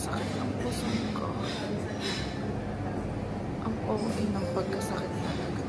Sakit ng puso ko. Ang OA ng pagkasakit talaga.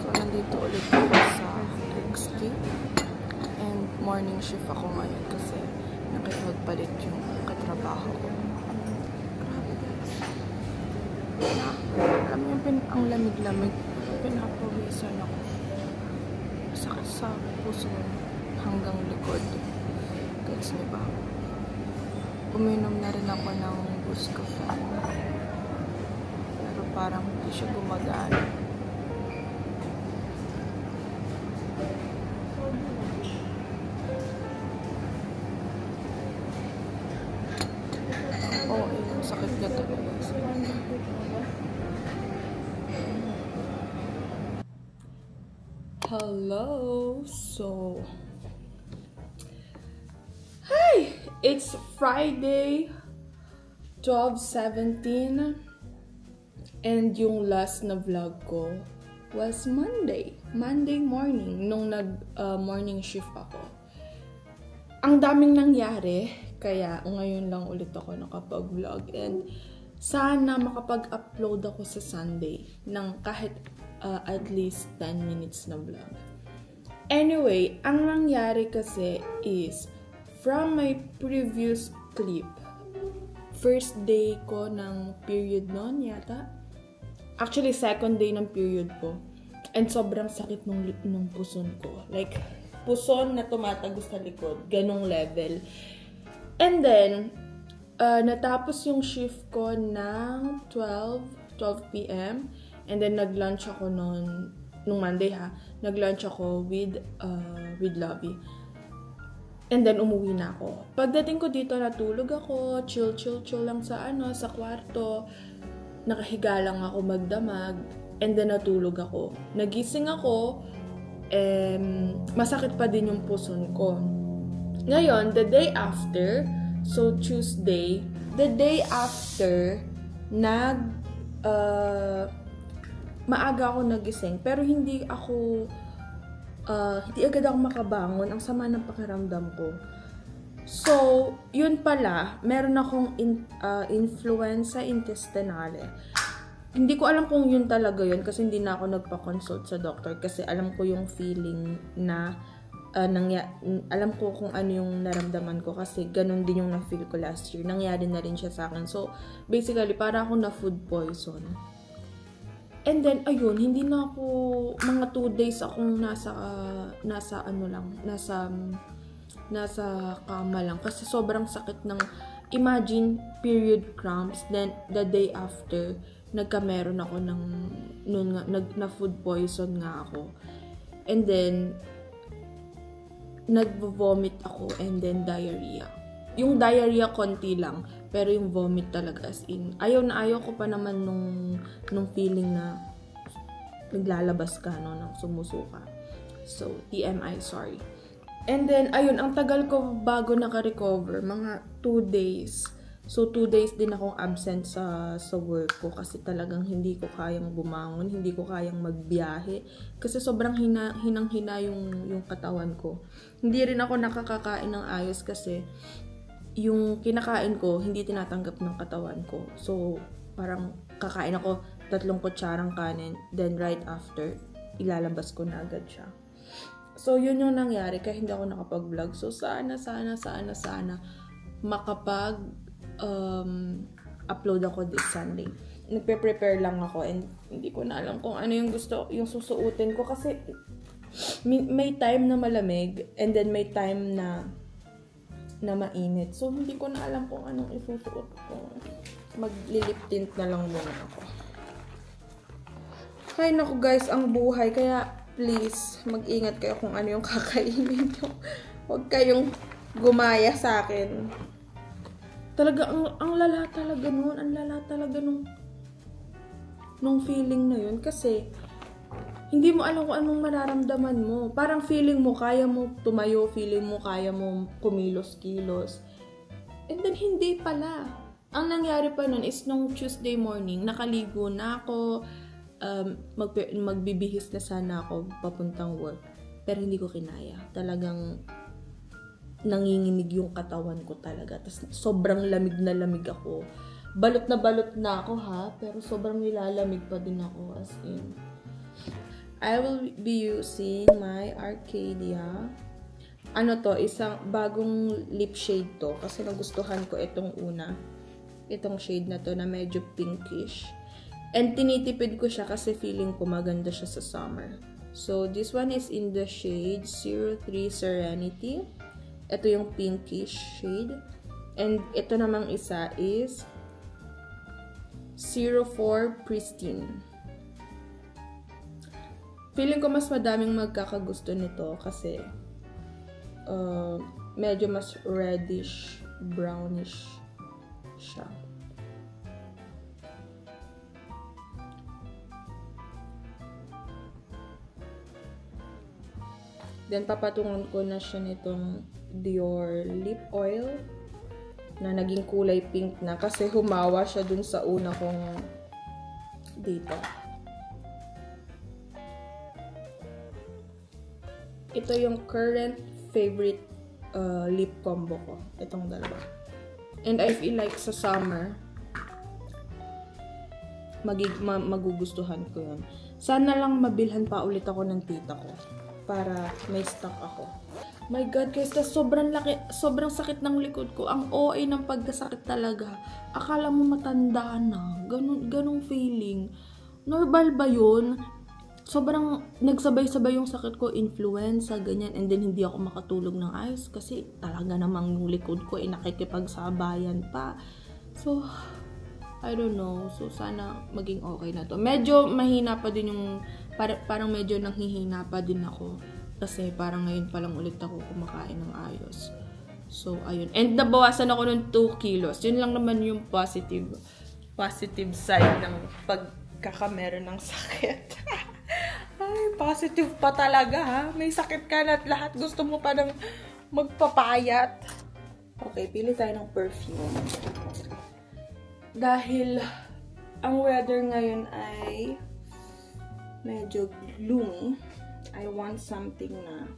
So, nandito ulit ako sa XT. And morning shift ako ngayon kasi nakipagpalit yung katrabaho ko. Grabe guys. Alam niyo, ang lamig-lamig. Pinapawisan ako. Sakit sa puso hanggang likod. Gets niyo ba? Uminom na rin ako ng Buscofen. Pero parang hindi siya gumagana. Oo, yung sakit niya talaga. Hello! So, hi! It's Friday, 12/17, and yung last na vlog ko was Monday morning, nung morning shift ako. Ang daming nangyari, kaya ngayon lang ulit ako nakapag-vlog, and sana makapag-upload ako sa Sunday ng kahit at least 10 minutes na vlog. Anyway, ang nangyari kasi is, from my previous clip, first day ko ng period noon yata. Actually, second day ng period ko. And sobrang sakit nung puson ko. Like, puson na tumatagos sa likod. Ganong level. And then, natapos yung shift ko ng 12 p.m. And then, nag-lunch ako nung Monday ha. Nag-lunch ako with Lovey. And then, umuwi na ako. Pagdating ko dito, natulog ako. Chill lang sa kwarto. Nakahiga lang ako magdamag. And then, natulog ako. Nagising ako. Masakit pa din yung puson ko. Ngayon, the day after, so Tuesday, the day after, maaga ako nagising. Pero hindi agad ako makabangon. Ang sama ng pakiramdam ko. So, yun pala, meron akong influenza intestinale. Hindi ko alam kung yun talaga yun kasi hindi na ako nagpa-consult sa doctor kasi alam ko yung feeling na alam ko kung ano yung naramdaman ko kasi ganun din yung na-feel ko last year. Nangyari na rin siya sa akin. So, basically, para ako na food poison. And then, ayun, hindi na ako, mga 2 days akong nasa kama lang. Kasi sobrang sakit ng, imagine, period cramps. Then, the day after, nagkameron ako na food poison nga ako. And then, nag-vomit ako and then diarrhea. Yung diarrhea konti lang, pero yung vomit talaga as in. Ayaw ko pa naman nung feeling na naglalabas ka, no, nang sumusuka. So, TMI, sorry. And then, ayun, ang tagal ko bago naka-recover, mga 2 days. So, 2 days din akong absent sa work ko kasi talagang hindi ko kayang bumangon, hindi ko kayang magbiyahe. Kasi sobrang hinang-hina yung katawan ko. Hindi rin ako nakakakain ng ayos kasi yung kinakain ko, hindi tinatanggap ng katawan ko. So, parang kakain ako 3 kutsarang kanin, then right after, ilalabas ko na agad siya. So, yun yung nangyari, kaya hindi ako nakapag-vlog. So, sana upload ako this Sunday. Nagpe-prepare lang ako and hindi ko na alam kung ano yung susuotin ko kasi may time na malamig and then may time na mainit. So, hindi ko na alam kung anong isusuot ko. Mag-lip tint na lang muna ako. Ay, naku guys, ang buhay. Kaya, please, mag-ingat kayo kung ano yung kakainin nyo. Huwag kayong gumaya sa akin. Talaga, ang lala talaga nun. Ang lala talaga nung feeling na yun. Kasi, hindi mo alam kung anong mararamdaman mo. Parang feeling mo, kaya mo tumayo. Feeling mo, kaya mo kumilos-kilos. And then, hindi pala. Ang nangyari pa nun is nung Tuesday morning, nakaligo na ako. Magbibihis na sana ako papuntang work. Pero hindi ko kinaya. Talagang nanginginig yung katawan ko talaga. Tapos sobrang lamig na lamig ako. Balot na ako ha. Pero sobrang nilalamig pa din ako. As in. I will be using my Arcadia. Ano to? Isang bagong lip shade to. Kasi nagustuhan ko itong una. Itong shade na to na medyo pinkish. And tinitipid ko siya kasi feeling ko maganda siya sa summer. So, this one is in the shade 03 Serenity. Ito yung pinkish shade. And ito namang isa is 04 Pristine. Feeling ko mas madaming magkakagusto nito kasi medyo mas reddish, brownish siya. Then, papatungan ko na siya nitong Dior Lip Oil na naging kulay pink na kasi humawa siya dun sa una kong dito. Ito yung current favorite lip combo ko. Itong dalawa. And I feel like sa summer, magugustuhan ko yun. Sana lang mabilhan pa ulit ako ng tita ko para may stock ako. My God, guys, sobrang sakit ng likod ko. Ang OA ng pagkasakit talaga. Akala mo matanda na. Ganong feeling. Normal ba yun? Sobrang nagsabay-sabay yung sakit ko, influenza, ganyan. And then, hindi ako makatulog ng ayos kasi talaga namang yung likod ko nakikipagsabayan pa. So, I don't know. So, sana maging okay na to. Medyo mahina pa din yung, parang medyo nanghihina pa din ako. Kasi parang ngayon pa lang ulit ako kumakain ng ayos. So, ayun. And nabawasan ako ng 2 kilos. Yun lang naman yung positive side ng pagkakameron ng sakit. Ay, positive pa talaga ha. May sakit ka na at lahat gusto mo pa ng magpapayat. Okay, pili tayo ng perfume. Dahil ang weather ngayon ay medyo gloomy, I want something na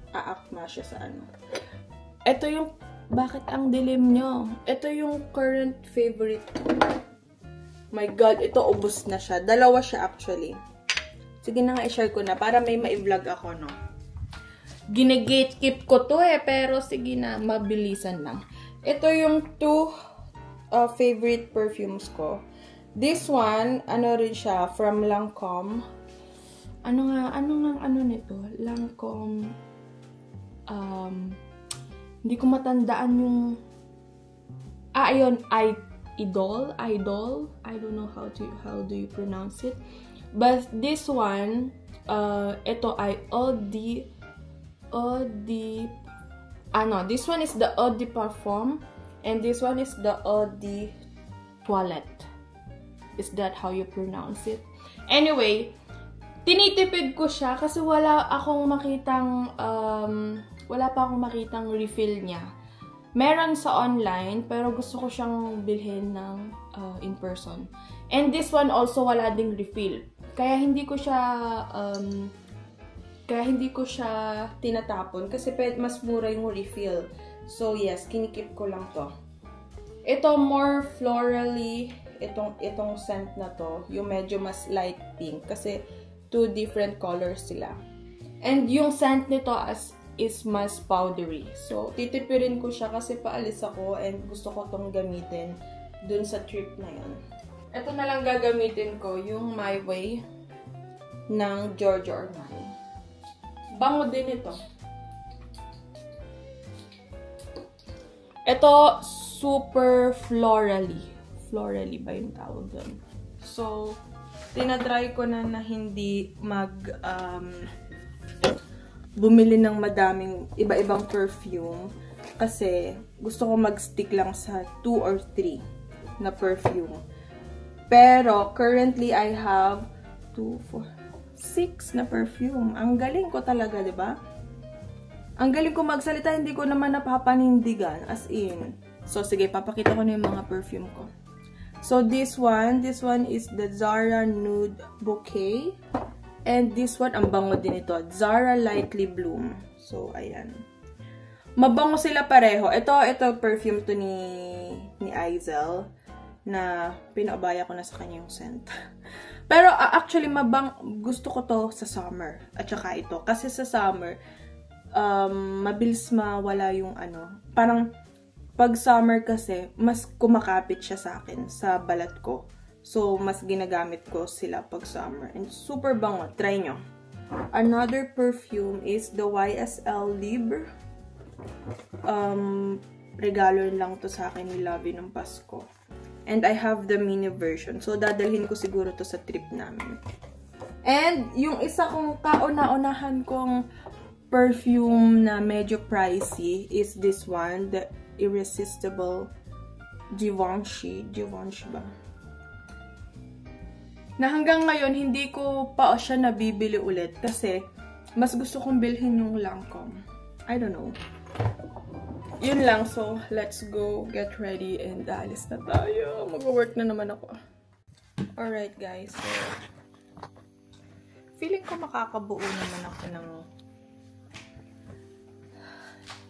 aakma siya sa ano. Ito yung, bakit ang dilim nyo? Ito yung current favorite ko. My God, ito ubos na siya. Dalawa siya actually. Sige na nga, i-share ko na para may ma-vlog ako, no? Gine-gatekeep ko to pero sige na, mabilisan lang. Ito yung 2 favorite perfumes ko. This one, ano rin siya, from Lancome. Ano nito? Lancome, hindi ko matandaan yung, ayun, Idol. I don't know how do you pronounce it. But this one, ito ay this one is the Eau de Parfum, and this one is the Eau de Toilette. Is that how you pronounce it? Anyway, tinitipid ko siya kasi wala pa akong makitang refill niya. Meron sa online, pero gusto ko siyang bilhin ng in person. And this one also wala ding refill. Kaya hindi ko siya tinatapon kasi mas mura yung refill. So yes, kinikip ko lang to. Ito more florally, itong scent na to, yung medyo mas light pink kasi 2 different colors sila. And yung scent nito is mas powdery. So, titipirin ko siya kasi paalis ako and gusto ko tong gamitin dun sa trip na yun. Ito na lang gagamitin ko, yung My Way ng Giorgio Armani. Bango din ito. Ito, super florally. Florally ba yung tawag doon? So, tinatry ko na hindi bumili ng madaming iba-ibang perfume kasi gusto ko mag-stick lang sa 2 or 3 na perfume. Pero, currently, I have 2, 4, 6 na perfume. Ang galing ko talaga, di ba? Ang galing ko magsalita, hindi ko naman napapanindigan. As in. So, sige, papakita ko na yung mga perfume ko. So, this one is the Zara Nude Bouquet. And this one, ang bango din ito. Zara Lightly Bloom. So, ayan. Mabango sila pareho. Ito perfume to ni Aizel. Na pinabaya ko na sa kanya yung scent. Pero, actually, gusto ko to sa summer. At saka ito. Kasi sa summer, mabilis mawala yung parang, pag summer kasi, mas kumakapit siya sa akin, sa balat ko. So, mas ginagamit ko sila pag summer. And super bango. Try nyo. Another perfume is the YSL Libre. Regalo lang to sa akin ni Lovey ng Pasko. And I have the mini version. So, dadalhin ko siguro to sa trip namin. And, yung isa kong kauna-unahan kong perfume na medyo pricey is this one. The Irresistible Givenchy. Givenchy ba? Na hanggang ngayon, hindi ko pa siya nabibili ulit. Kasi, mas gusto kong bilhin yung Lancome. I don't know. Yun lang. So, let's go get ready and alis na tayo. Mag-work na naman ako. Alright, guys. So, feeling ko makakabuo naman ako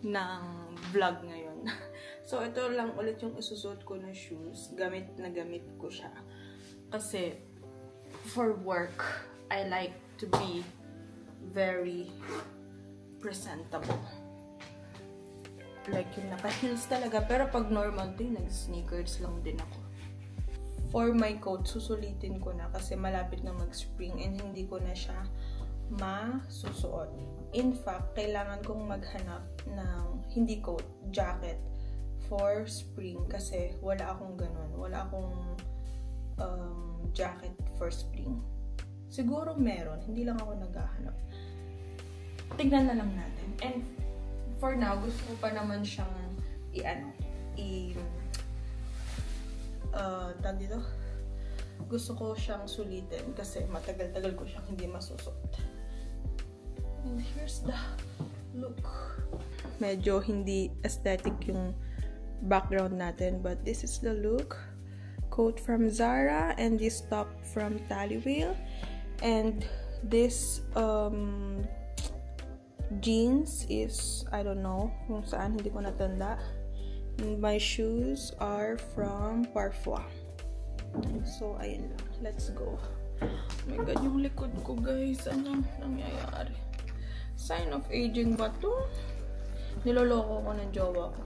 ng vlog ngayon. So, ito lang ulit yung isusuot ko na shoes. Gamit na gamit ko siya. Kasi, for work, I like to be very presentable. Like yung naka-heels talaga. Pero pag normal din, nag-sneakers lang din ako. For my coat, susulitin ko na kasi malapit na mag-spring and hindi ko na siya masusuot. In fact, kailangan kong maghanap ng hindi coat, jacket for spring kasi wala akong ganun. Wala akong jacket for spring. Siguro meron. Hindi lang ako naghahanap. Tignan na lang natin. And for now, gusto ko pa naman siyang tag dito. Gusto ko siyang sulitin kasi matagal-tagal ko siyang hindi masusuot. And here's the look. Medyo hindi aesthetic yung background natin, but this is the look. Coat from Zara and this top from Tallywheel. And this jeans is, I don't know kung saan, hindi ko natanda. And my shoes are from Parfois. So, ayun lang. Let's go. Oh my God, yung likod ko, guys. Anong nangyayari? Sign of aging ba to? Niloloko ko ng jowa ko.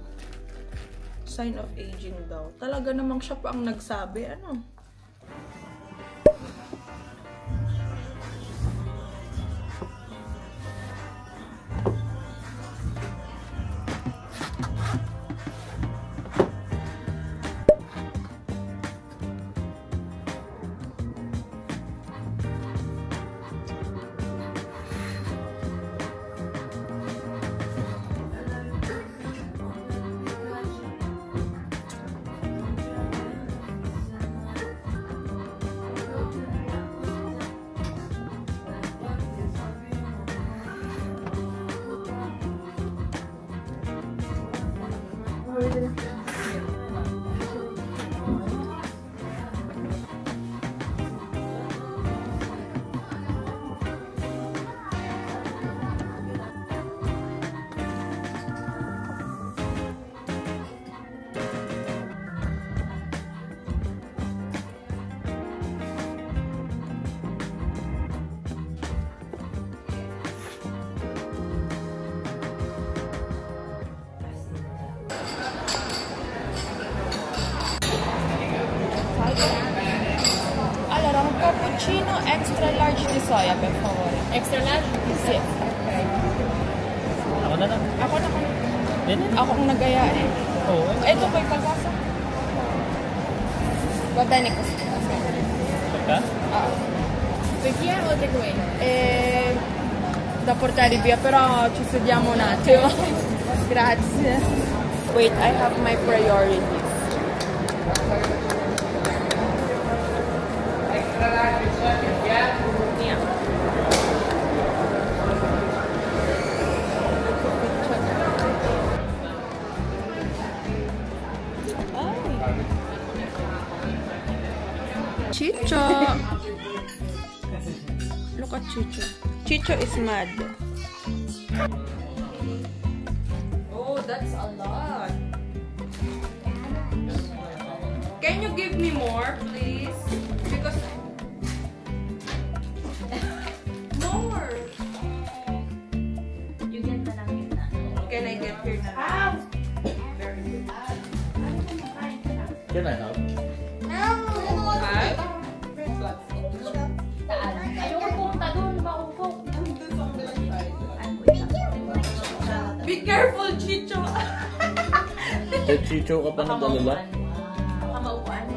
Sign of aging daw. Talaga namang siya pa ang nagsabi. Ano? Cappuccino extra large de soya, per favore. Extra large? Sì. Ako na lang. Ako na. Ako ang nagaya eh. Oo. Ito po yung pagkasa. Va bene così. Perché? Vecchia o takeaway? Da portare via, però ci sediamo un attimo. Grazie. Wait, I have my priorities. Chicho! Look at Chicho. Chicho is mad. Oh, that's a lot. Can you give me more, please? Because... more! You get the lang yun na. Can I get here na? Very good. Can I help? Hi? Ayoko pumunta doon, maupok. Be careful, Chicho! Chicho ka pa nag-alala? Baka maupuan.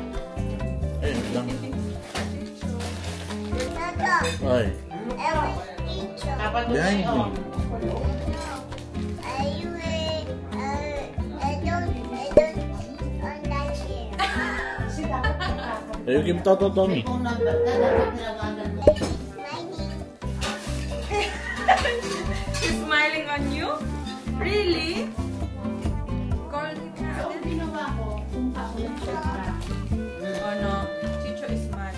Ayun lang. Ay. Behind me. You give Toto Tommy. She's smiling on you? Really? Call me Oh no, Chicho is mad.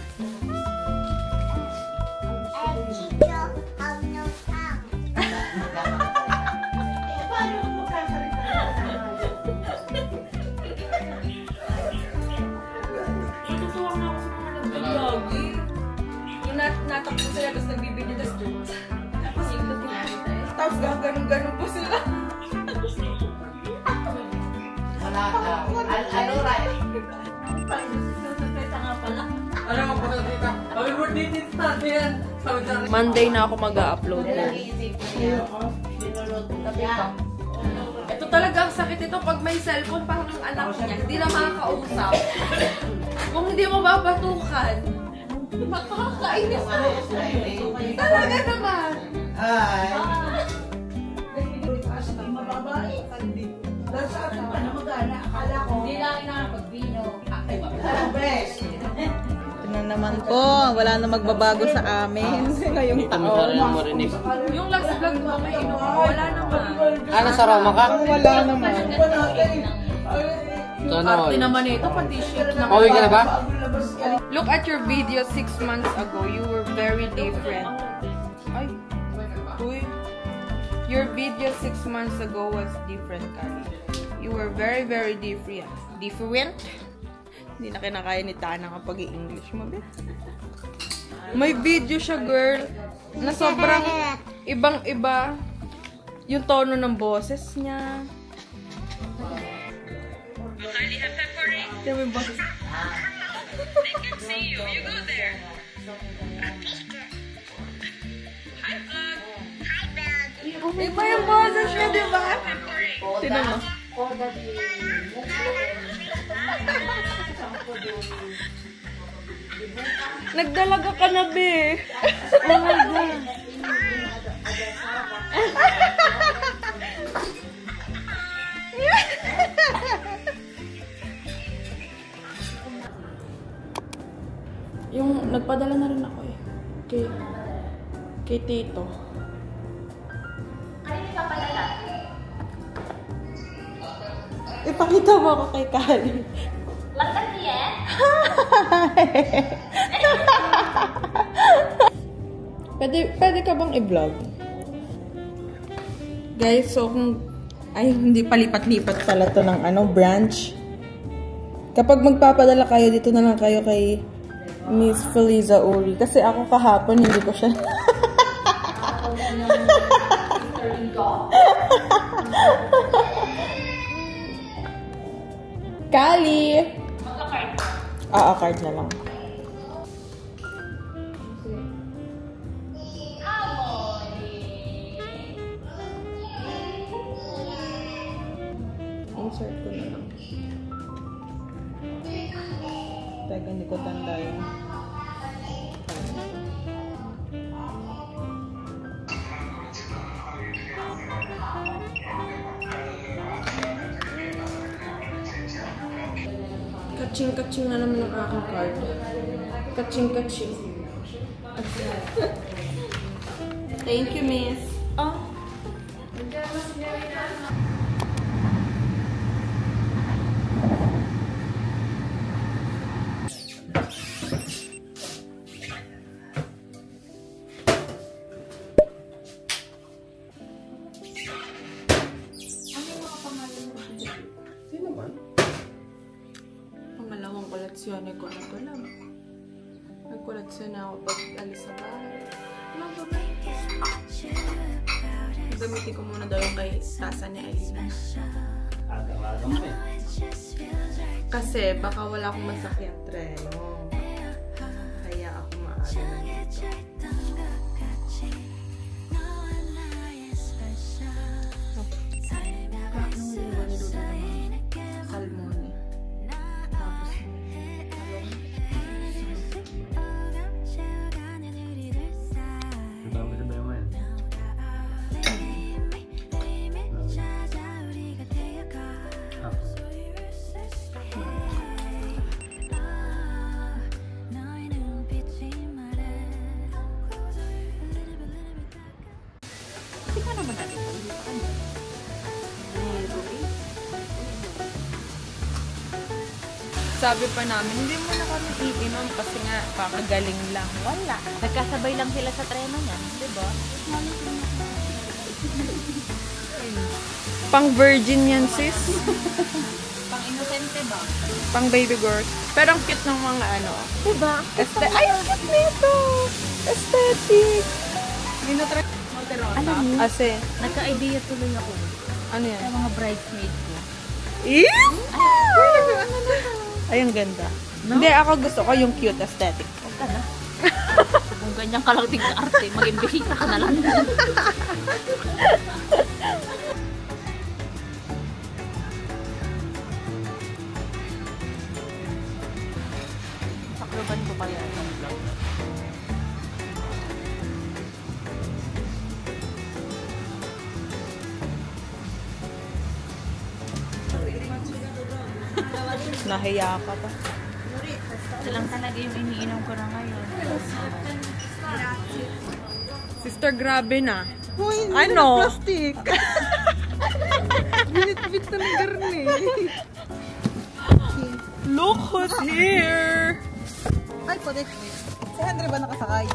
Natutuwa na ako sa mga nag-vlogging. Yung natakbo sila, tapos nagbibideo, tapos gaganon-ganon po sila. Wala ka. Ano, right? Alam mo, punta dito. Sabi mo, dito natin yan. Monday na ako mag-upload ko. Ito talaga ang sakit ito pag may cellphone parang ang anak niya. Hindi na makakausap. Kung hindi mo babatukan, makakainis mo. Talaga naman. Ay. Hindi lang nakapag-vino. Ito na naman po, wala na magbabago sa amin ngayong taon. Yung last vlog mo, may inom ako. Wala naman. Nasa Roma ka? Wala naman. Arte naman ito, pati shit na. Pauwi ka na ba? Look at your video 6 months ago. You were very different. Ay. Uy. Your video 6 months ago was different, Kali. You were very, very different. Different? Hindi na kinakaya ni Tana kapag i-English mo, be. May video siya, girl, na sobrang ibang-iba yung tono ng boses niya. Diba yung boses? They can see you. You go there. Hi, vlog. Hi, vlog. Iba yung boses niya, di ba? Tinan mo. Nagdalaga ka na, be. Oh my God. Yung nagpadala na rin ako eh. Kay Tito. Ano yung papalala? Ipakita mo ako kay Kali. Lakad niya? Pwede ka bang i-vlog? Guys, so kung... Ay, hindi palipat-lipat pala to ng branch. Kapag magpapadala kayo, dito na lang kayo kay Miss Feliza Uri. Kasi ako kahapon, hindi ko siya... Kali! Magka-card. Card na lang. Insert ko na lang. Teka, hindi ko tanda yun. Kaching-kaching na naman ang aking card. Kaching-kaching. Thank you, miss. Oh. Sino ba? Pangalawang kolatsyon ko na ko lang. Nagkolatsyon na ako pag alis sa bahay. Ano ba ba? Gamitin ko muna daw yung kay tasa ni Alina. Aga-aga mo eh. Kasi baka wala akong masakyan treno. Kaya ako maaga na dito. Salmon. Tapos talong. Sabay-sabay mo yan. Sabi pa namin, hindi mo na kami iinom kasi nga kakagaling lang. Wala. Nagkasabay lang sila sa treno niya, di ba? Pang virgin yan, sis. Pang inosente ba? Pang baby girl. Pero ang cute ng mga ano. Diba? Ay, ang cute nito! Aesthetic! Alam mo, Ase, nagka-idea tuloy ako ano yan? sa mga bridesmaid ko. Ay, ang ganda. Hindi, ako gusto ko yung cute aesthetic. Huwag ka na. Kung ganyan ka lang tigka-arte, maging bisita ka na lang. Sakloban ko kaya ang vlog. Nahiya ka pa. Ito lang talaga yung iniinom ko na ngayon. Sister, grabe na. Hoy, hindi Ano? na plastic. Binit-bit na ng garni. Look who's here! Ay, connect. Si Andre ba nakasakay?